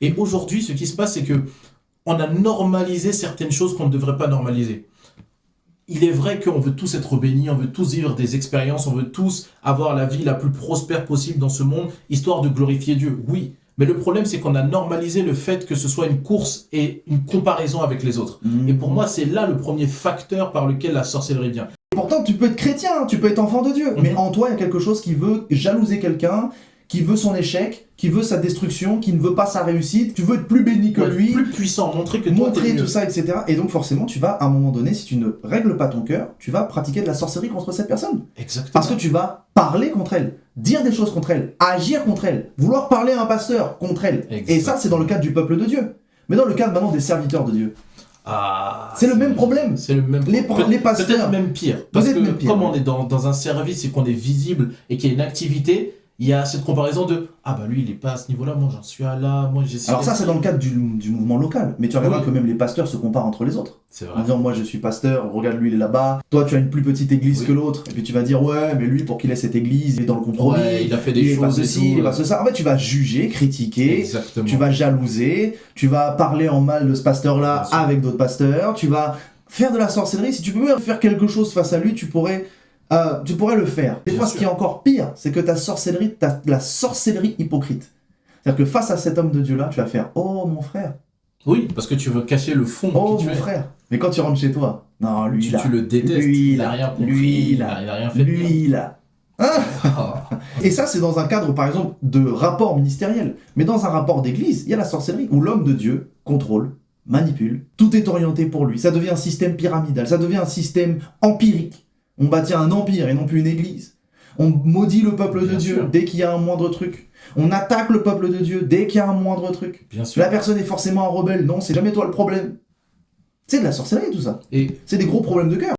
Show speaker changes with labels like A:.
A: Et aujourd'hui, ce qui se passe, c'est que on a normalisé certaines choses qu'on ne devrait pas normaliser. Il est vrai qu'on veut tous être bénis, on veut tous vivre des expériences, on veut tous avoir la vie la plus prospère possible dans ce monde, histoire de glorifier Dieu. Oui, mais le problème, c'est qu'on a normalisé le fait que ce soit une course et une comparaison avec les autres. Et pour moi, c'est là le premier facteur par lequel la sorcellerie vient.
B: Pourtant, tu peux être chrétien, tu peux être enfant de Dieu, mais en toi, il y a quelque chose qui veut jalouser quelqu'un, qui veut son échec, qui veut sa destruction, qui ne veut pas sa réussite, tu veux être plus béni que lui,
A: plus puissant, montrer que toi, t'es
B: montrer
A: mieux.
B: tout ça, etc. Et donc forcément, tu vas, à un moment donné, si tu ne règles pas ton cœur, tu vas pratiquer de la sorcellerie contre cette personne.
A: Exactement.
B: Parce que tu vas parler contre elle, dire des choses contre elle, agir contre elle, vouloir parler à un pasteur contre elle. Et ça, c'est dans le cadre du peuple de Dieu. Mais dans le cadre maintenant des serviteurs de Dieu. C'est le même problème.
A: C'est le même
B: Les pasteurs.
A: Peut-être même pire. Parce que
B: même pire,
A: comme
B: ouais.
A: on est dans un service et qu'on est visible et qu'il y a une activité, il y a cette comparaison de « Ah bah lui, il est pas à ce niveau-là, moi j'en suis à là, moi j'essaie... »
B: Alors ça, c'est dans le cadre du mouvement local. Mais tu regarderas
A: Oui.
B: que même les pasteurs se comparent entre les autres.
A: C'est
B: En
A: vrai.
B: disant, moi je suis pasteur, regarde lui il est là-bas, toi tu as une plus petite église
A: Oui.
B: que l'autre, et puis tu vas dire, ouais, mais lui pour qu'il ait cette église, il est dans le compromis,
A: Ouais, il a fait des
B: il est pas
A: choses et
B: ceci, il est
A: tout.
B: pas ça. En fait, tu vas juger, critiquer,
A: Exactement.
B: tu vas jalouser, tu vas parler en mal de ce pasteur-là
A: Bien sûr.
B: avec d'autres pasteurs, tu vas faire de la sorcellerie. Si tu peux même faire quelque chose face à lui, tu pourrais le faire. Des
A: Bien
B: fois,
A: sûr.
B: ce qui est encore pire, c'est que t'as de la sorcellerie hypocrite. C'est-à-dire que face à cet homme de Dieu-là, tu vas faire, oh mon frère,
A: Oui, parce que tu veux cacher le fond
B: oh
A: qui tu
B: mon
A: es.
B: frère. Mais quand tu rentres chez toi, non, lui là,
A: Tu le détestes,
B: lui
A: il a
B: là,
A: rien compris,
B: lui
A: il
B: là,
A: a rien fait de bien.
B: lui là. Hein?
A: Ah.
B: Et ça, c'est dans un cadre, par exemple, de rapport ministériel. Mais dans un rapport d'église, il y a la sorcellerie, où l'homme de Dieu contrôle, manipule, tout est orienté pour lui. Ça devient un système pyramidal, ça devient un système empirique. On bâtit un empire et non plus une église. On maudit le peuple de
A: Bien
B: Dieu
A: sûr.
B: dès qu'il y a un moindre truc. On attaque le peuple de Dieu dès qu'il y a un moindre truc.
A: Bien sûr.
B: La personne est forcément un rebelle. Non, c'est jamais toi le problème. C'est de la sorcellerie tout ça.
A: Et
B: C'est des gros problèmes de cœur.